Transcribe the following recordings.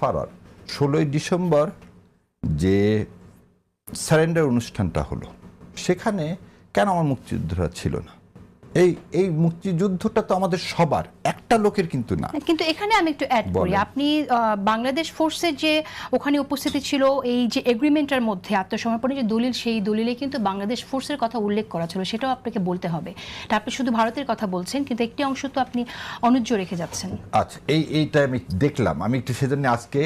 ফারার 16ই December যে surrender অনুষ্ঠানটা হলো সেখানে কেন আমার মুক্তিযোদ্ধারা ছিল না? এই মুক্তিযুদ্ধটা তো আমাদের সবার, একটা লোকের কিন্তু না। কিন্তু এখানে আমি একটু অ্যাড করি, আপনি বাংলাদেশ ফোর্সের যে ওখানে উপস্থিতি ছিল, এই যে এগ্রিমেন্টের মধ্যে আত্মসমর্পণের যে দলিল, সেই দলিলে কিন্তু বাংলাদেশ ফোর্সের কথা উল্লেখ করা ছিল, সেটাও আপনাকে বলতে হবে। তা আপনি শুধু ভারতের কথা বলছেন, কিন্তু একটি অংশ তো আপনি অনুজ্জ রেখে যাচ্ছেন। আচ্ছা, এইটা আমি দেখলাম, আমি একটু সেজন্য আজকে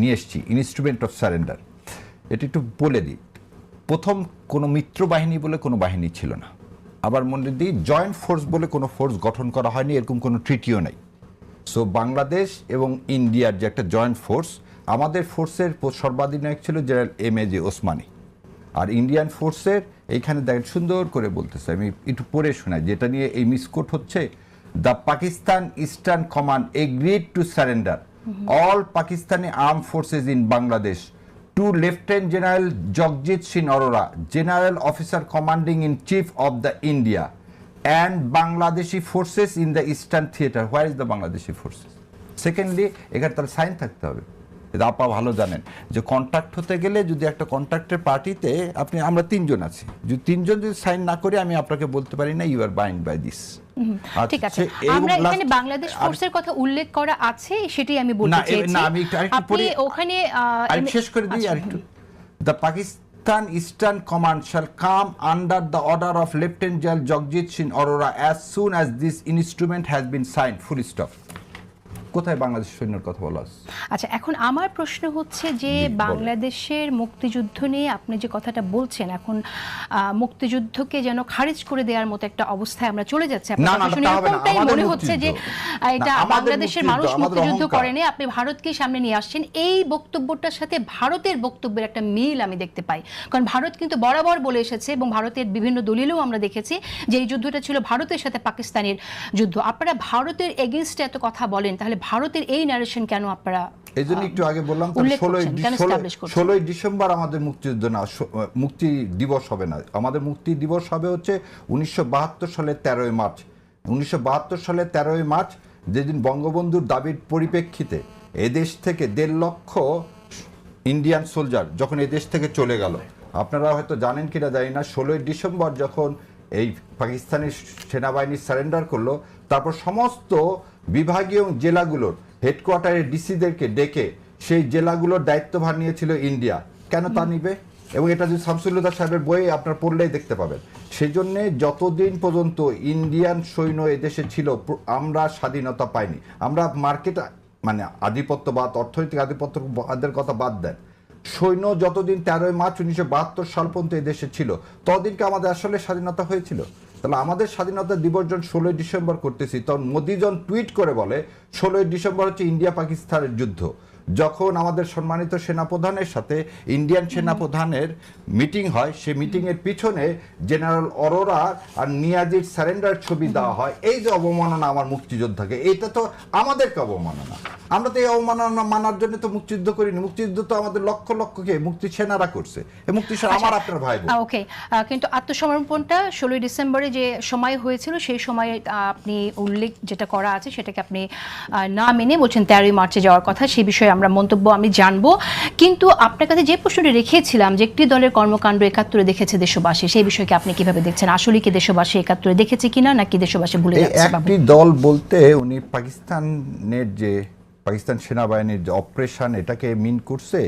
নিয়ে এসেছি ইনস্ট্রুমেন্ট অফ সারেন্ডার। এটা একটু বলে দিই। প্রথম কোনো মিত্র বাহিনী বলে কোনো বাহিনী ছিল না। আবার মনে দিই, জয়েন্ট ফোর্স বলে কোনো ফোর্স গঠন করা হয়নি, এরকম কোনো ট্রিটিও নাই। সো বাংলাদেশ এবং ইন্ডিয়ার যে একটা জয়েন্ট ফোর্স, আমাদের ফোর্সের সর্বাধিনায়ক ছিল জেনারেল এম.এ.জে. ওসমানী। আর ইন্ডিয়ান ফোর্সের এইখানে দেখেন সুন্দর করে বলতেছে, আমি একটু পড়ে শোনাই যেটা নিয়ে এই মিসকোট হচ্ছে। The Pakistan eastern command agreed to surrender all Pakistani arm forces in Bangladesh to Lieutenant General Jagjit Singh Arora, General Officer Commanding in Chief of the India, and Bangladeshi forces in the Eastern Theater. Where is the Bangladeshi forces? Secondly, এখানে তার sign থাকতে হবে। এটা আপা ভালো জানেন যে contract হতে গেলে যদি একটা কন্ট্রাক্টের পার্টিতে আমরা তিনজন আছি, যদি তিনজন যদি সাইন না করি, আমি আপনাকে বলতে পারি না you are bind by this. ঠিক আছে, আমরা এখানে বাংলাদেশ ফোর্সের কথা উল্লেখ করা আছে, সেটাই আমি বলতে চাইছি। না, আমি একটু পড়ি, ওখানে আমি শেষ করে দিই আরেকটু। The Pakistan eastern command shall come under the order of Lieutenant General Jagjit Singh Arora as soon as this instrument has been signed. Full stop. কোথায় বাংলাদেশ সৈন্যের কথা বলা আছে? আচ্ছা, এখন আমার প্রশ্ন হচ্ছে যে বাংলাদেশের মুক্তিযুদ্ধ নিয়ে আপনি যে কথাটা বলছেন, এখন মুক্তিযুদ্ধকে যেন খারিজ করে দেওয়ার মতো একটা অবস্থায় আমরা চলে যাচ্ছি। এরকমটাই মনে হচ্ছে যে এটা বাংলাদেশের মানুষ মুক্তিযুদ্ধ করেনি, আপনি ভারতকে সামনে নিয়ে আসছেন। এই বক্তব্যটার সাথে ভারতের বক্তব্যের একটা মিল আমি দেখতে পাই, কারণ ভারত কিন্তু বরাবর বলে এসেছে এবং ভারতের বিভিন্ন দলিলেও আমরা দেখেছি যে এই যুদ্ধটা ছিল ভারতের সাথে পাকিস্তানের যুদ্ধ। আপনারা ভারতের এগেইনস্টে এত কথা বলেন, তাহলে ভারতের এই ন্যারেশন কেন আপনারা? এই জন্য একটু আগে বললাম, 16ই ডিসেম্বর আমাদের মুক্তিযুদ্ধ না, মুক্তি দিবস হবে না। আমাদের মুক্তি দিবস হবে হচ্ছে 1972 সালের 13ই মার্চ। 1972 সালের 13ই মার্চ, যেদিন বঙ্গবন্ধুর দাবির পরিপ্রেক্ষিতে এদেশ থেকে 1.5 লক্ষ ইন্ডিয়ান সোলজার যখন এদেশ থেকে চলে গেল। আপনারা হয়তো জানেন কিনা জানি না, 16ই ডিসেম্বর যখন এই পাকিস্তানি সেনাবাহিনী সারেন্ডার করলো, তারপর সমস্ত বিভাগীয় জেলাগুলোর হেডকোয়ার্টারের ডিসিদেরকে ডেকে সেই জেলাগুলোর দায়িত্বভার নিয়েছিল ইন্ডিয়া। কেন তা নিবে? এবং এটা যদি শামসুল্লাহ সাহেবের বইয়ে আপনার পড়লেই দেখতে পাবেন। সেই জন্যে যতদিন পর্যন্ত ইন্ডিয়ান সৈন্য এদেশে ছিল, আমরা স্বাধীনতা পাইনি। আমরা মার্কেট আধিপত্যবাদ, অর্থনৈতিক আধিপত্যবাদের কথা বাদ দেন, সৈন্য যতদিন 13ই মার্চ 1972 সাল পর্যন্ত এদেশে ছিল, ততদিনকে আমাদের আসলে স্বাধীনতা হয়েছিল। তাহলে আমাদের স্বাধীনতা দিবস যখন 16ই ডিসেম্বর করতেছি, তখন মোদি যখন টুইট করে বলে 16ই ডিসেম্বর হচ্ছে ইন্ডিয়া পাকিস্তানের যুদ্ধ, যখন আমাদের সম্মানিত সেনাপ্রধানের সাথে ইন্ডিয়ান সেনাপ্রধানের মিটিং হয়, সেই মিটিংয়ের পিছনে জেনারেল অরোরা আর নিয়াজির সারেন্ডার ছবি দেওয়া হয়, এই যে অবমাননা আমার মুক্তিযোদ্ধাকে, এটা তো আমাদেরকে অবমাননা। আমরা তো এই অবমাননা মানার জন্য তো মুক্তিযুদ্ধ করিনি। মুক্তিযুদ্ধ তো আমাদের লক্ষ লক্ষকে মুক্তি সেনারা করছে। এই মুক্তি সেনা আমার আপনার ভাই বোন। ওকে, কিন্তু আত্মসমর্পণটা 16ই ডিসেম্বরে যে সময় হয়েছিল, সেই সময়ে আপনি উল্লেখ যেটা করা আছে সেটাকে আপনি না মেনে বলছেন 13ই মার্চে যাওয়ার কথা। সেই বিষয়ে আমরা মন্তব্য আমি জানবো, কিন্তু আপনার কাছে যে প্রশ্নটি রেখেছিলাম যে একটি দলের কর্মকাণ্ড 71-এ দেখেছে দেশবাসী, সেই বিষয়কে আপনি কিভাবে দেখছেন? আসলে কি দেশবাসী 71-এ দেখেছে কিনা, নাকি দেশবাসী ভুলে যাচ্ছে? একটি দল বলতে উনি পাকিস্তানের যে পাকিস্তান সেনাবাহিনীর যে অপারেশন, এটাকে মিন করছে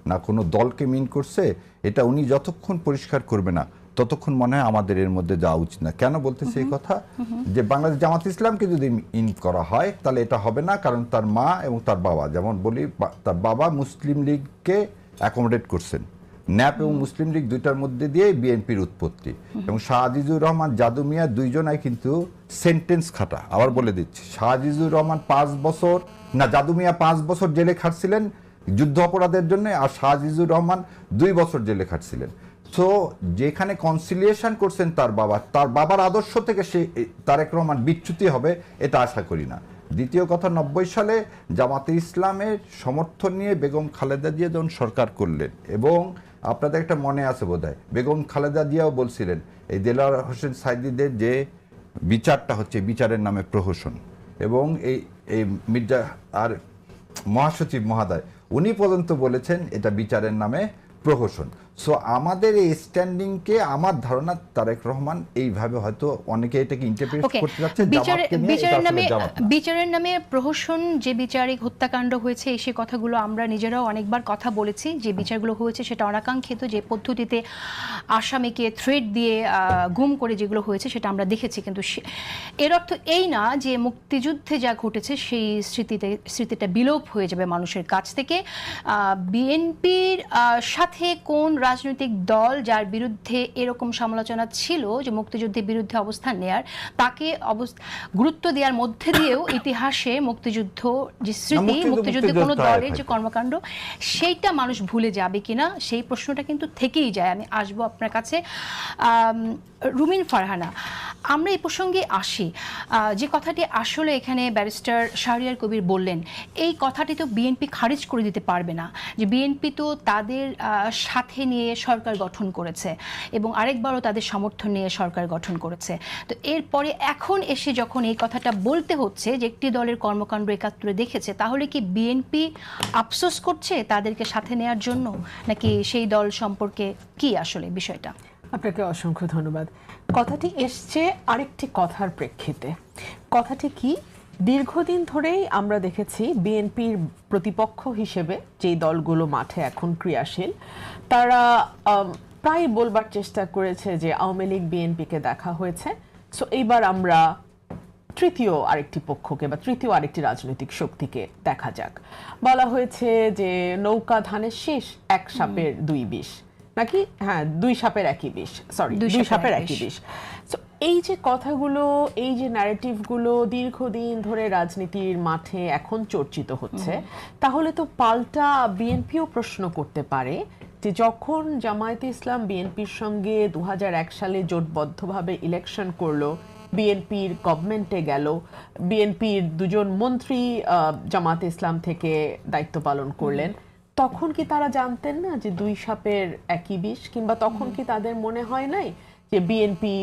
না কোনো দলকে মিন করছে, এটা উনি যতক্ষণ পরিষ্কার করবে না ততক্ষণ মনে হয় আমাদের এর মধ্যে যাওয়া উচিত না। কেন বলতেছে এই কথা? যে বাংলাদেশ জামাত ইসলামকে যদি ইন করা হয় তাহলে এটা হবে না, কারণ তার মা এবং তার বাবা, যেমন বলি তার বাবা মুসলিম লীগকে অ্যাকোমোডেট করছেন। ন্যাপ এবং মুসলিম লীগ দুইটার মধ্যে দিয়ে বিএনপির উৎপত্তি, এবং শাহ আজিজুর রহমান, জাদু মিয়া দুইজনাই কিন্তু সেন্টেন্স খাটা। আবার বলে দিচ্ছি, শাহ আজিজুর রহমান 5 বছর না, জাদু মিয়া 5 বছর জেলে খাটছিলেন যুদ্ধ অপরাধের জন্য, আর শাহ আজিজুর রহমান 2 বছর জেলে খাটছিলেন। সো যেখানে কনসিলিয়েশন করছেন তার বাবার আদর্শ থেকে সে তারেক রহমান বিচ্যুতি হবে, এটা আশা করি না। দ্বিতীয় কথা, 90 সালে জামাতে ইসলামের সমর্থন নিয়ে বেগম খালেদা জিয়া যখন সরকার করলেন, এবং আপনাদের একটা মনে আছে বোধহয়, বেগম খালেদা জিয়াও বলছিলেন এই দেলোয়ার হোসেন সাইদিদের যে বিচারটা হচ্ছে, বিচারের নামে প্রহসন, এবং এই মির্জা আর মহাসচিব মহোদয় উনি পর্যন্ত বলেছেন এটা বিচারের নামে প্রহসন। সো আমাদের এই স্ট্যান্ডিংকে আমার ধারণা তারেক রহমান এইভাবে হয়তো অনেকে এটাকে ইন্টারপ্রেট করতে যাচ্ছে বিচারের নামে প্রহসন। যে বিচারিক হত্যাকাণ্ড হয়েছে সে কথাগুলো আমরা নিজেরাও অনেকবার কথা বলেছি, যে বিচারগুলো হয়েছে সেটা অনাকাঙ্ক্ষিত, যে পদ্ধতিতে আসামিকে থ্রেট দিয়ে গুম করে যেগুলো হয়েছে সেটা আমরা দেখেছি। কিন্তু এর অর্থ এই না যে মুক্তিযুদ্ধে যা ঘটেছে সেই স্মৃতিটা বিলোপ হয়ে যাবে মানুষের কাছ থেকে। বিএনপির সাথে কোন রাজনৈতিক দল যার বিরুদ্ধে এরকম সমালোচনা ছিল যে মুক্তিযুদ্ধের বিরুদ্ধে অবস্থান নেয়ার, তাকে গুরুত্ব দেওয়ার মধ্যে দিয়েও ইতিহাসে মুক্তিযুদ্ধ যে স্মৃতি, মুক্তিযুদ্ধে কোনো দলের যে কর্মকাণ্ড, সেইটা মানুষ ভুলে যাবে কিনা সেই প্রশ্নটা কিন্তু থেকেই যায়। আমি আসবো আপনার কাছে। রুমিন ফারহানা, আমরা এই প্রসঙ্গে আসি। যে কথাটি আসলে এখানে ব্যারিস্টার শাহরিয়ার কবির বললেন, এই কথাটি তো বিএনপি খারিজ করে দিতে পারবে না, যে বিএনপি তো তাদের সাথে নিয়ে সরকার গঠন করেছে এবং আরেকবারও তাদের সমর্থন নিয়ে সরকার গঠন করেছে। তো এরপরে এখন এসে যখন এই কথাটা বলতে হচ্ছে যে একটি দলের কর্মকাণ্ড একাত্তরে দেখেছে, তাহলে কি বিএনপি আফসোস করছে তাদেরকে সাথে নেয়ার জন্য, নাকি সেই দল সম্পর্কে কি আসলে বিষয়টা? আপনাকে অসংখ্য ধন্যবাদ। কথাটি এসছে আরেকটি কথার প্রেক্ষিতে। কথাটি কি, দীর্ঘদিন ধরেই আমরা দেখেছি বিএনপির প্রতিপক্ষ হিসেবে যেই দলগুলো মাঠে এখন ক্রিয়াশীল, তারা প্রায় বলবার চেষ্টা করেছে যে আওয়ামী লীগ বিএনপিকে দেখা হয়েছে, সো এইবার আমরা তৃতীয় আরেকটি পক্ষকে বা তৃতীয় আরেকটি রাজনৈতিক শক্তিকে দেখা যাক। বলা হয়েছে যে নৌকা ধানের শীষ, এক সাপের দুই বিষ, নাকি হ্যাঁ দুই সাপের একই বিষ, সরি দুই সাপের একই বিষ। সো এই যে কথাগুলো, এই যে ন্যারেটিভগুলো দীর্ঘদিন ধরে রাজনীতির মাঠে এখন চর্চিত হচ্ছে, তাহলে তো পাল্টা বিএনপিও প্রশ্ন করতে পারে যে যখন জামায়াতে ইসলাম বিএনপির সঙ্গে 2001 সালে জোটবদ্ধভাবে ইলেকশন করলো, বিএনপির গভর্নমেন্টে গেল, বিএনপির দুজন মন্ত্রী জামায়াতে ইসলাম থেকে দায়িত্ব পালন করলেন, তখন কি তারা জানতেন না যে দুই সাপের একই বিষ? কিংবা তখন কি তাদের মনে হয় নাই যে বিএনপি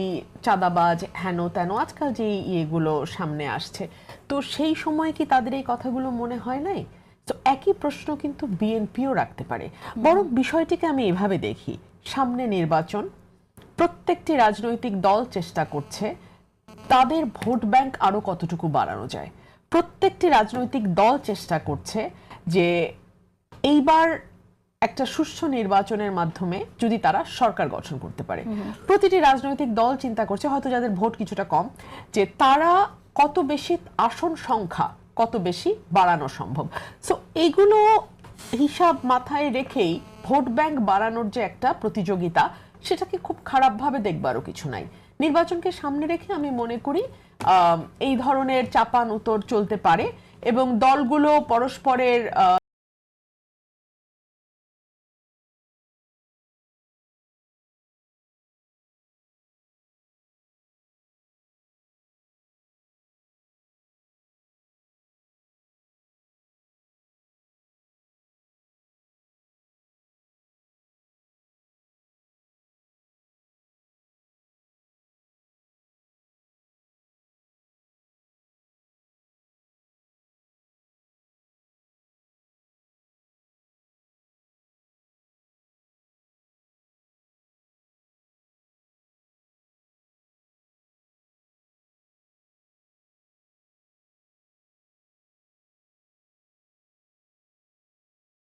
চাঁদাবাজ, হেন তেন আজকাল যে ইয়েগুলো সামনে আসছে, তো সেই সময় কি তাদের এই কথাগুলো মনে হয় নাই? তো একই প্রশ্ন কিন্তু বিএনপিও রাখতে পারে। বরং বিষয়টিকে আমি এভাবে দেখি, সামনে নির্বাচন, প্রত্যেকটি রাজনৈতিক দল চেষ্টা করছে তাদের ভোট ব্যাংক আরো কতটুকু বাড়ানো যায়। প্রত্যেকটি রাজনৈতিক দল চেষ্টা করছে যে এইবার একটা সুষ্ঠু নির্বাচনের মাধ্যমে যদি তারা সরকার গঠন করতে পারে। প্রতিটি রাজনৈতিক দল চিন্তা করছে, হয়তো যাদের ভোট কিছুটা কম, যে তারা কত বেশি আসন সংখ্যা কত বেশি বাড়ানো সম্ভব। সো এইগুলো হিসাব মাথায় রেখেই ভোট ব্যাংক বাড়ানোর যে একটা প্রতিযোগিতা, সেটাকে খুব খারাপভাবে দেখবারও কিছু নাই। নির্বাচনকে সামনে রেখে আমি মনে করি এই ধরনের চাপান উত্তর চলতে পারে এবং দলগুলো পরস্পরের